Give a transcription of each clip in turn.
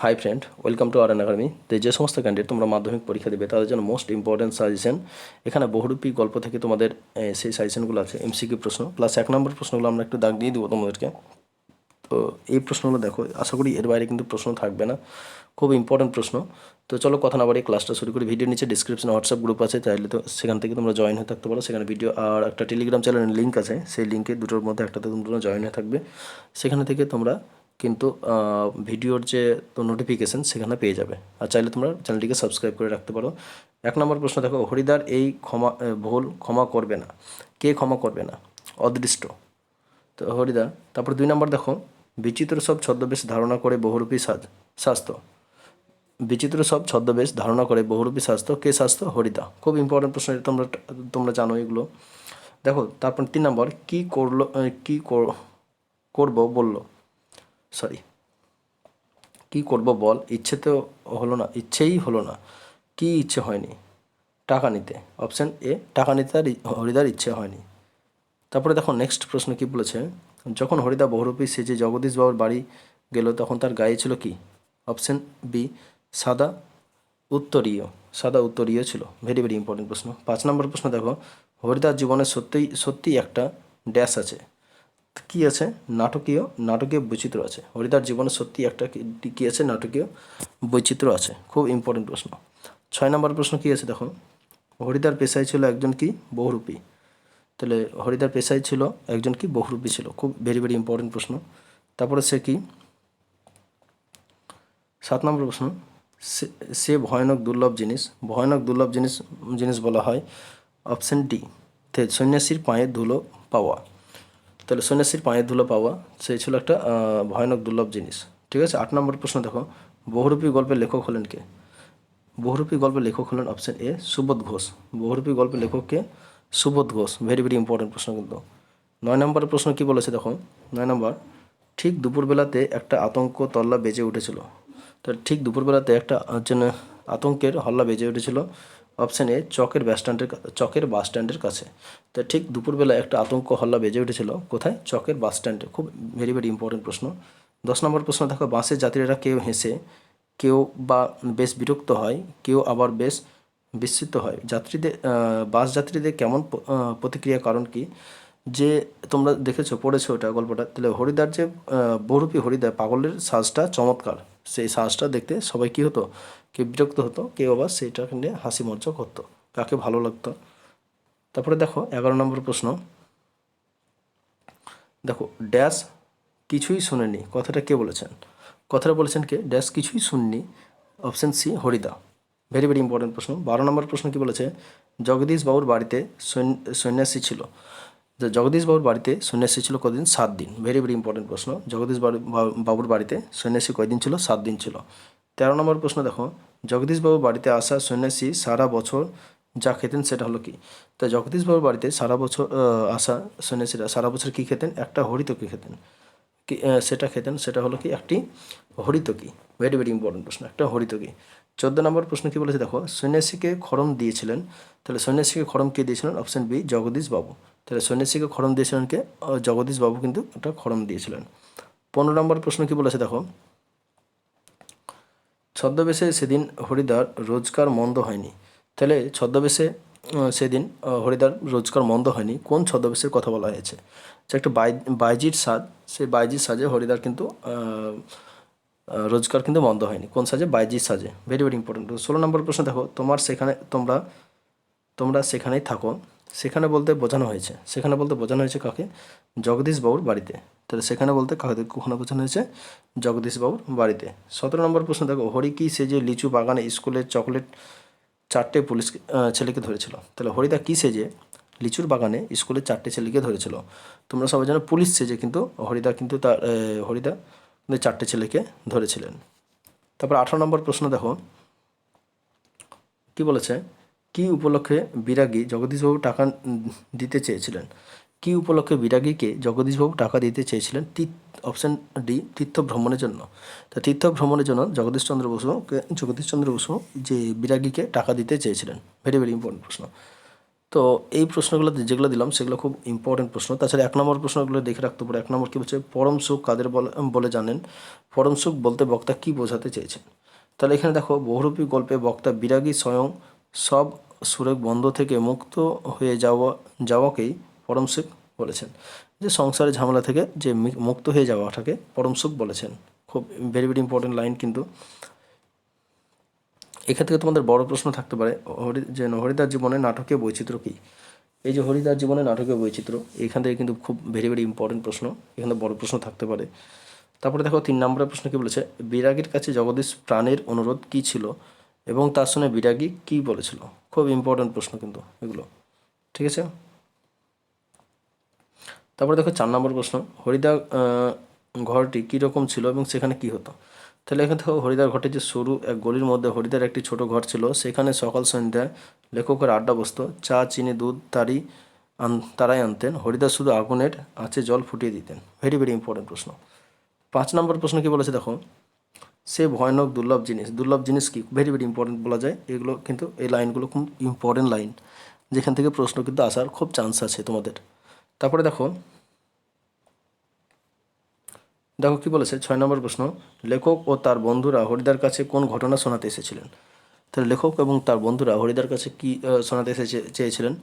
Hi friend, welcome to R academy. তো যে সমস্ত ক্যান্ডিডেট তোমরা মাধ্যমিক পরীক্ষা দেবে তাদের জন্য মোস্ট ইম্পর্টেন্ট সাজেশন এখানে বহুরূপী গল্প থেকে তোমাদের সেই সাজেশনগুলো আছে, এমসিকিউ প্রশ্ন প্লাস 1 নম্বর প্রশ্নগুলো আমরা একটু দাগ দিয়ে দেবো তোমাদেরকে। তো এই প্রশ্নগুলো দেখো, আশা করি এর বাইরে কিন্তু প্রশ্ন থাকবে না, খুব ইম্পর্টেন্ট প্রশ্ন। তো চলো কথা না বাড়িয়ে ক্লাসটা শুরু করি। ভিডিওর নিচে ডিসক্রিপশনে হোয়াটসঅ্যাপ গ্রুপ আছে, চাইলে তো সেখান থেকে তোমরা জয়েন হয়ে থাকতে পারো। সেখানে ভিডিও আর একটা টেলিগ্রাম চ্যানেলের লিঙ্ক আছে, সেই লিঙ্কে দুটোর মধ্যে একটাতে তোমরা জয়েন হয়ে থাকবে। সেখানে থেকে তোমরা কিন্তু ভিডিওর যে নোটিফিকেশান সেখানে পেয়ে যাবে, আর চাইলে তোমরা চ্যানেলটিকে সাবস্ক্রাইব করে রাখতে পারো। 1 নম্বর প্রশ্ন দেখো, হরিদার এই ভুল ক্ষমা করবে না, কে ক্ষমা করবে না? অদৃষ্ট, তো হরিদা। তারপর 2 নম্বর দেখো, বিচিত্র সব ছদ্মবেশ ধারণা করে বহুরূপী স্বাস্থ্য। বিচিত্র সব ছদ্মবেশ ধারণা করে বহুরূপী স্বাস্থ্য, কে স্বাস্থ্য? হরিদা। খুব ইম্পর্টেন্ট প্রশ্ন, এটা তোমরা জানো এগুলো। দেখো তারপর 3 নম্বর, কি করলো, করবো বললো, সরি কি করব বল, ইচ্ছে তো হলো না, ইচ্ছেই হলো না, কি ইচ্ছে হয়নি? টাকা নিতে। অপশান এ, টাকা নিতে আর হরিদার ইচ্ছে হয়নি। তারপরে দেখো নেক্সট প্রশ্ন কি বলেছে, যখন হরিদা বহুরূপী সেজে জগদীশবাবুর বাড়ি গেল তখন তার গায়ে ছিল কি? অপশান বি, সাদা উত্তরীয়। সাদা উত্তরীয় ছিল। ভেরি ভেরি ইম্পর্টেন্ট প্রশ্ন। 5 নম্বর প্রশ্ন দেখো, হরিদার জীবনে সত্যি একটা ড্যাশ আছে, কি আছে? নাটকীয় বৈচিত্র্য আছে। হরিদার জীবনে সত্যি একটা কি আছে? নাটকীয় বৈচিত্র্য আছে। খুব ইম্পর্টেন্ট প্রশ্ন। 6 নম্বর প্রশ্ন কি আছে দেখো, হরিদার পেশায় ছিল একজন কি? বহুরূপী। তাহলে হরিদার পেশায় ছিল একজন কি? বহুরূপী ছিল। খুব ভেরি ভেরি ইম্পর্টেন্ট প্রশ্ন। তারপরে সে কি? 7 নম্বর প্রশ্ন, সে ভয়ানক দুর্লভ জিনিস। ভয়ানক দুর্লভ জিনিস বলা হয় অপশান ডি, সন্ন্যাসীর পায়ের ধুলো পাওয়া। তাহলে সন্ন্যাসীর পায়ের ধুলো পাওয়া, সেই ছিল একটা ভয়ানক দুর্লভ জিনিস। ঠিক আছে। 8 নম্বর প্রশ্ন দেখো, বহুরূপী গল্পের লেখক হলেন কে? বহুরূপী গল্পের লেখক হলেন অপশান এ, সুবোধ ঘোষ। বহুরূপী গল্পের লেখককে Subodh Ghosh. Very very important প্রশ্ন কিন্তু। 9 নম্বরের প্রশ্ন কি বলেছে দেখো, 9 নম্বর, ঠিক দুপুরবেলাতে একটা আতঙ্ক তল্লা বেজে উঠেছিল। তো ঠিক দুপুরবেলাতে একটা যেন আতঙ্কের হল্লা বেজে উঠেছিল। অপশান এ, চকের বাস স্ট্যান্ডের কাছে। তো ঠিক দুপুরবেলা একটা আতঙ্ক হল্লা বেজে উঠেছিল কোথায়? চকের বাস স্ট্যান্ডে। খুব ভেরি ভেরি ইম্পর্টেন্ট প্রশ্ন। 10 নম্বর প্রশ্ন দেখো, বাসের যাত্রীরা কেউ হেসে, কেউ বা বেশ বিরক্ত হয়, কেউ আবার বেশ বিস্মিত হয়। বাস যাত্রীদের কেমন প্রতিক্রিয়া, কারণ কি? যে তোমরা দেখেছো, পড়েছো ওটা গল্পটা। তাহলে হরিদার যে বহুরূপী হরিদার পাগলের সাজটা চমৎকার, সেই সাজটা দেখতে সবাই কী হতো? কেউ বিরক্ত হতো, কেউ আবার সেইটাকে নিয়ে হাসি মজ্জা করতো, কাকে ভালো লাগতো। তারপরে দেখো 11 নম্বর প্রশ্ন দেখো, ড্যাশ কিছুই শুনেনি, কথাটা কে বলেছেন? কথাটা বলেছেন কে? ড্যাশ কিছুই শুননি। অপশান সি, হরিদা। ভেরি ভেরি ইম্পর্টেন্ট প্রশ্ন। 12 নম্বর প্রশ্ন কি বলেছে, জগদীশবাবুর বাড়িতে সন্ন্যাসী ছিল। জগদীশবাবুর বাড়িতে সন্ন্যাসী ছিল কদিন? 7 দিন। ভেরি ভেরি ইম্পর্টেন্ট প্রশ্ন। বাবুর বাড়িতে সন্ন্যাসী কয়দিন ছিল? 7 দিন ছিল। 13 নম্বর প্রশ্ন দেখো, জগদীশবাবুর বাড়িতে আসা সন্ন্যাসী সারা বছর যা খেতেন সেটা হলো কি? তো জগদীশবাবুর বাড়িতে সারা বছর আসা সন্ন্যাসীরা সারা বছর কী খেতেন? একটা হরিতকি খেতেন। সেটা হলো কি? একটি হরিতকি। ভেরি ভেরি ইম্পর্টেন্ট প্রশ্ন, একটা হরিতকি। 14 নম্বর প্রশ্ন কি বলেছে দেখো, সন্ন্যাসীকে খড়ম দিয়েছিলেন। তাহলে সন্ন্যাসীকে খড়ম কে দিয়েছিলেন? অপশান বি, জগদীশবাবু। তাহলে সন্ন্যাসীকে খড়ম দিয়েছিলেন কে? জগদীশবাবু কিন্তু একটা খড়ম দিয়েছিলেন। 15 নম্বর প্রশ্ন কি বলেছে দেখো, ছদ্মবেশে সেদিন হরিদার রোজগার মন্দ হয়নি। তাহলে ছদ্মবেশে সেদিন হরিদার রোজগার মন্দ হয়নি, কোন ছদ্মবেশের কথা বলা হয়েছে? যে একটা বাইজির সাজ, সেই বাইজির সাজে হরিদার কিন্তু রোজগার কিন্তু মন্দ হয়নি। কোন সাজে? বাইজির সাজে। Very very important. 16 নম্বর প্রশ্ন দেখো, তোমরা সেখানেই থাকো। সেখানে বলতে বোঝানো হয়েছে কাকে? জগদীশবাবুর বাড়িতে। তাহলে সেখানে বলতে কাকে কখনো বোঝানো হয়েছে? জগদীশবাবুর বাড়িতে। 17 নম্বর প্রশ্ন দেখো, হরি কি সেজে লিচু বাগানে স্কুলের চকলেট 4টে পুলিশ ছেলেকে ধরেছিল? তাহলে হরিদা কি সেজে লিচুর বাগানে স্কুলের 4টে ছেলেকে ধরেছিল? তোমরা সবাই জানো পুলিশ সেজে কিন্তু হরিদা কিন্তু 4টে ছেলেকে ধরেছিলেন। তারপর 18 নম্বর প্রশ্ন দেখো কি বলেছে, কি উপলক্ষে বিরাগী জগদীশবাবু টাকা দিতে চেয়েছিলেন? কি উপলক্ষে বিরাগীকে জগদীশবাবু টাকা দিতে চেয়েছিলেন? অপশান ডি, তীর্থ ভ্রমণের জন্য। তা তীর্থ ভ্রমণের জন্য জগদীশচন্দ্র বসু যে বিরাগীকে টাকা দিতে চেয়েছিলেন। ভেরি ভেরি ইম্পর্টেন্ট প্রশ্ন। তো এই প্রশ্নগুলো যেগুলো দিলাম সেগুলো খুব ইম্পর্টেন্ট প্রশ্ন। তাছাড়া 1 নম্বর প্রশ্নগুলো দেখে রাখতে পারে। 1 নম্বর কী বলছে, পরম সুখ কাদের বলে জানেন? পরম সুখ বলতে বক্তা কী বোঝাতে চেয়েছেন? তাহলে এখানে দেখো, বহুরূপী গল্পে বক্তা বিরাগী স্বয়ং সব সুরেখ বন্ধ থেকে মুক্ত হয়ে যাওয়াকেই পরম সুখ বলেছেন। যে সংসারের ঝামেলা থেকে যে মুক্ত হয়ে যাওয়াটাকে পরম সুখ বলেছেন। খুব ভেরি ভেরি ইম্পর্টেন্ট লাইন কিন্তু। এখান থেকে তোমাদের বড় প্রশ্ন থাকতে পারে হরিদার জীবনে নাটকীয় বৈচিত্র্য কী? এই যে হরিদার জীবনে নাটকীয় বৈচিত্র্য, এখান থেকে কিন্তু খুব ভেরি ভেরি ইম্পর্টেন্ট প্রশ্ন, এখানে বড় প্রশ্ন থাকতে পারে। তারপরে দেখো 3 নম্বরের প্রশ্ন কী বলেছে, বিরাগীর কাছে জগদীশ প্রাণের অনুরোধ কী ছিল এবং তার শুনে বিরাগী কী বলেছিল? খুব ইম্পর্টেন্ট প্রশ্ন কিন্তু এগুলো, ঠিক আছে। তারপরে দেখো 4 নম্বর প্রশ্ন, হরিদা ঘরটি কীরকম ছিল এবং সেখানে কী হতো? তাহলে এখানে দেখো, হরিদার ঘরটি যে সরু এক গলির মধ্যে হরিদার একটি ছোট ঘর ছিল, সেখানে সকাল সন্ধ্যায় লেখকের আড্ডা বসতো। চা, চিনি, দুধ তারাই আনতেন। হরিদাস শুধু আগুনের আঁচে জল ফুটিয়ে দিতেন। ভেরি ভেরি ইম্পর্টেন্ট প্রশ্ন। 5 নম্বর প্রশ্ন কি বলেছে দেখো, সে ভয়ানক দুর্লভ জিনিস কি? ভেরি ভেরি ইম্পর্টেন্ট বলা যায় এগুলো, কিন্তু এই লাইনগুলো খুব ইম্পর্টেন্ট লাইন, যেখান থেকে প্রশ্ন কিন্তু আসার খুব চান্স আছে তোমাদের। তারপরে দেখো কি বলেছে 6 নম্বর প্রশ্ন, লেখক ও তার বন্ধুরা হরিদার কাছে কোন ঘটনা শোনাতে এসেছিলেন? তাহলে লেখক এবং তার বন্ধুরা হরিদার কাছে কি শোনাতে চেয়েছিলেন?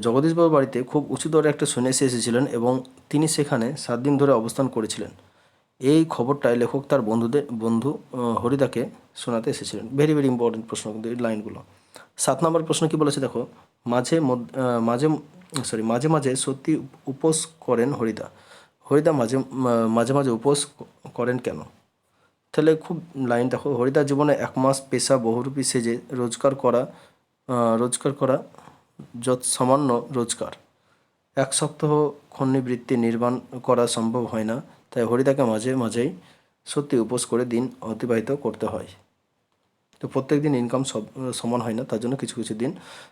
জগদীশবাবুর বাড়িতে খুব উঁচু দরে একটা সন্ন্যাসী এসেছিলেন এবং তিনি সেখানে 7 দিন ধরে অবস্থান করেছিলেন। এই খবরটাই লেখক তার বন্ধু হরিদাকে শোনাতে এসেছিলেন। ভেরি ভেরি ইম্পর্টেন্ট প্রশ্ন কিন্তু এই লাইনগুলো। 7 নম্বর প্রশ্ন কি বলেছে দেখো, মাঝে মাঝে সত্যি উপোস করেন হরিদা মাঝে মাঝে উপোস করেন কেন? তাহলে খুব লাইন দেখো, হরিদার জীবনে 1 মাস পেশা বহুরূপী সেজে রোজগার করা যত সামান্য রোজগার 1 সপ্তাহ খন্নিবৃত্তি নির্বাণ করা সম্ভব হয় না, তাই হরিদাকে মাঝে মাঝেই সত্যি উপোস করে দিন অতিবাহিত করতে হয়। তো প্রত্যেক দিন ইনকাম সমান হয় না, তার জন্য কিছু কিছু দিন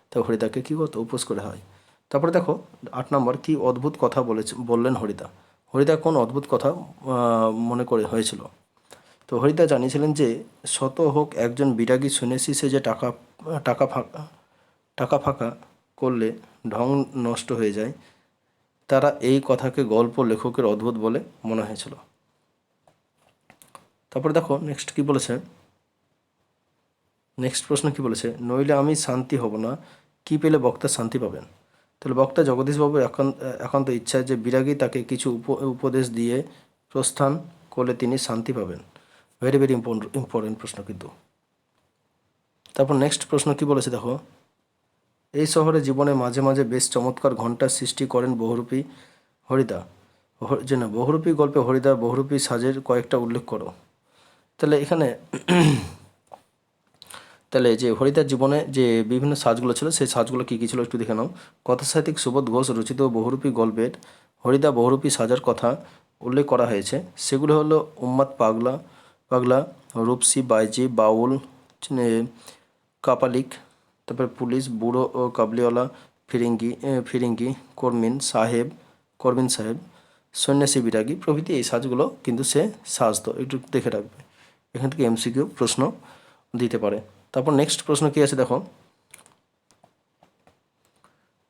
তো হরিদাকে কী করতে উপোস করে হয়। তারপরে দেখো 8 নম্বর, কি অদ্ভুত কথা বললেন হরিদা কোন অদ্ভুত কথা মনে করে হয়েছিল? তো হরিদা জানিয়েছিলেন যে শত হোক একজন বিরাগী সন্ন্যাসী সে যে টাকা ফাঁকা করলে ঢং নষ্ট হয়ে যায়, তারা এই কথাকে গল্প লেখকের অদ্ভুত বলে মনে হয়েছিল। তারপরে দেখো নেক্সট প্রশ্ন কি বলেছে, নইলে আমি শান্তি হব না, কি পেলে বক্তা শান্তি পাবেন? তাহলে বক্তা জগদীশবাবুর একান্ত ইচ্ছা যে বিরাগী তাকে কিছু উপদেশ দিয়ে প্রস্থান করলে তিনি শান্তি পাবেন। ভেরি ভেরি ইম্পর্টেন্ট প্রশ্ন কিন্তু। তারপর নেক্সট প্রশ্ন কি বলেছে দেখো, এই শহরে জীবনে মাঝে মাঝে বেশ চমৎকার ঘণ্টার সৃষ্টি করেন বহুরূপী হরিদা। বহুরূপী গল্পে হরিদার বহুরূপী সাজের কয়েকটা উল্লেখ করো। তাহলে এখানে যে হরিদার জীবনে যে বিভিন্ন সাজগুলো ছিল, সেই সাজগুলো কী কী ছিল একটু দেখে নাও। কথাসাহিত্যিক সুবোধ ঘোষ রচিত বহুরূপী গল্পের হরিদা বহুরূপী সাজার কথা উল্লেখ করা হয়েছে। সেগুলো হলো উম্মাদ পাগলা, রূপসী, বাইজি, বাউল, কাপালিক, তারপরে পুলিশ, বুড়ো ও কাবলিওয়ালা, ফিরিঙ্গি, কর্মিন সাহেব, সন্ন্যাসী, বিরাগী প্রভৃতি এই সাজগুলো কিন্তু সে সাজতো, একটু দেখে রাখবে। এখান থেকে এমসিকিউ প্রশ্ন দিতে পারে। তারপর নেক্সট প্রশ্ন কি আছে দেখো,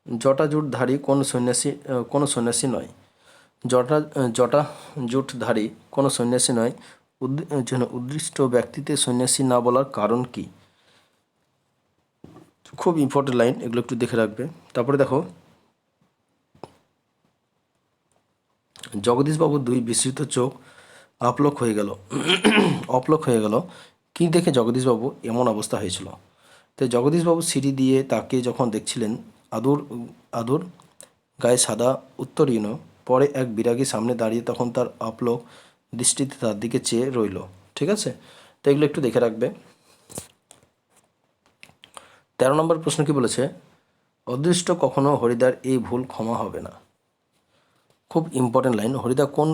জটাজুটধারী কোনো সন্ন্যাসী নয়। জটাজুটধারী কোনো সন্ন্যাসী নয়, উদ্দিষ্ট ব্যক্তিতে সন্ন্যাসী না বলার কারণ কি? খুব ইম্পর্টেন্ট লাইন, এগুলো একটু দেখে রাখবে। তারপরে দেখো, জগদীশবাবুর 2 বিস্মিত চোখ অপলক হয়ে গেল। কি দেখে জগদীশবাবু এমন অবস্থা হয়েছিল? তাই জগদীশবাবু সিঁড়ি দিয়ে তাকে যখন দেখছিলেন, আদুর গায়ে সাদা উত্তরীণ পরে এক বিরাগী সামনে দাঁড়িয়ে তখন তার অপলক দৃষ্টিতে তার দিকে চেয়ে রইল। ঠিক আছে, তো এগুলো একটু দেখে রাখবে। 13 নম্বর প্রশ্ন কি বলেছে, অদৃষ্ট কখনো হরিদার এই ভুল ক্ষমা হবে না। খুব ইম্পর্টেন্ট লাইন, হরিদা কোন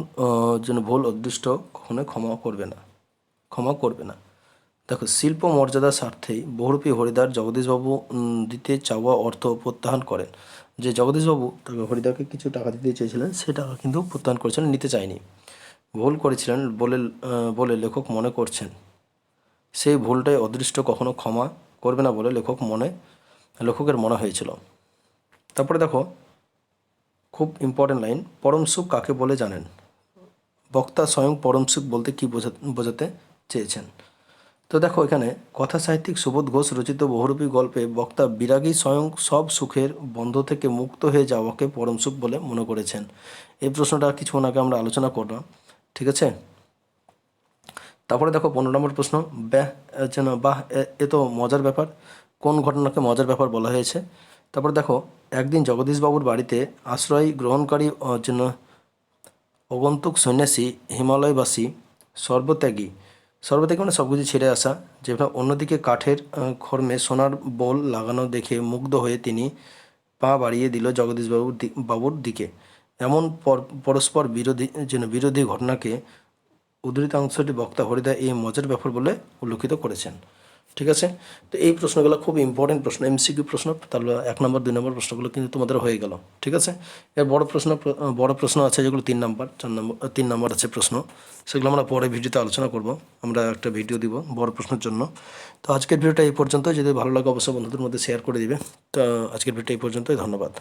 যেন ভুল অদৃষ্ট কখনোই ক্ষমা করবে না। দেখো, শিল্প মর্যাদার স্বার্থেই বহুরূপী হরিদার জগদীশবাবু দিতে চাওয়া অর্থ প্রত্যাহার করেন। যে জগদীশবাবু তাকে হরিদাকে কিছু টাকা দিতে চেয়েছিলেন, সে টাকা কিন্তু প্রত্যাহার করেছিলেন, নিতে চায়নি, ভুল করেছিলেন বলে লেখক মনে করছেন। সেই ভুলটাই অদৃষ্ট কখনো ক্ষমা করবে না বলে লেখকের মনে হয়েছিল। তারপরে দেখো খুব ইম্পর্টেন্ট লাইন, পরম সুখ কাকে বলে জানেন? বক্তা স্বয়ং পরম সুখ বলতে কী বোঝাতে চেয়েছেন? তো দেখো এখানে কথা সাহিত্যিক সুবোধ ঘোষ রচিত বহুরূপী গল্পে বক্তা বিরাগী স্বয়ং সব সুখের বন্ধ থেকে মুক্ত হয়ে যাওয়াকে পরম সুখ বলে মনে করেছেন। এই প্রশ্নটা কিছুক্ষণ আগে আমরা আলোচনা করলাম, ঠিক আছে। তারপরে দেখো 15 নম্বর প্রশ্ন, এ তো মজার ব্যাপার, কোন ঘটনাকে মজার ব্যাপার বলা হয়েছে? তারপরে দেখো একদিন জগদীশবাবুর বাড়িতে আশ্রয় গ্রহণকারী অগন্তুক সন্ন্যাসী হিমালয়বাসী সর্বত্যাগী মানে সব কিছু ছেড়ে আসা, যেটা অন্যদিকে কাঠের খর্মে সোনার বোল লাগানো দেখে মুগ্ধ হয়ে তিনি পা বাড়িয়ে দিল বাবুর দিকে। এমন পরস্পর বিরোধী ঘটনাকে উদ্ধৃতাংশটি বক্তা হরিদা এই মজার ব্যাপার বলে উল্লেখিত করেছেন, ঠিক আছে। তো এই প্রশ্নগুলো খুব ইম্পর্টেন্ট প্রশ্ন, এমসিকিউ প্রশ্ন। তাহলে 1 নম্বর 2 নম্বর প্রশ্নগুলো কিন্তু তোমাদের হয়ে গেল, ঠিক আছে। এর বড় প্রশ্ন আছে যেগুলো 3 নম্বর 3 নম্বর আছে প্রশ্ন, সেগুলো আমরা পরে ভিডিওতে আলোচনা করব। আমরা একটা ভিডিও দিব বড় প্রশ্নের জন্য। তো আজকের ভিডিওটা এই পর্যন্ত, যদি ভালো লাগে অবশ্যই বন্ধুদের মধ্যে শেয়ার করে দিবে। তো আজকের ভিডিওটা এই পর্যন্তই, ধন্যবাদ।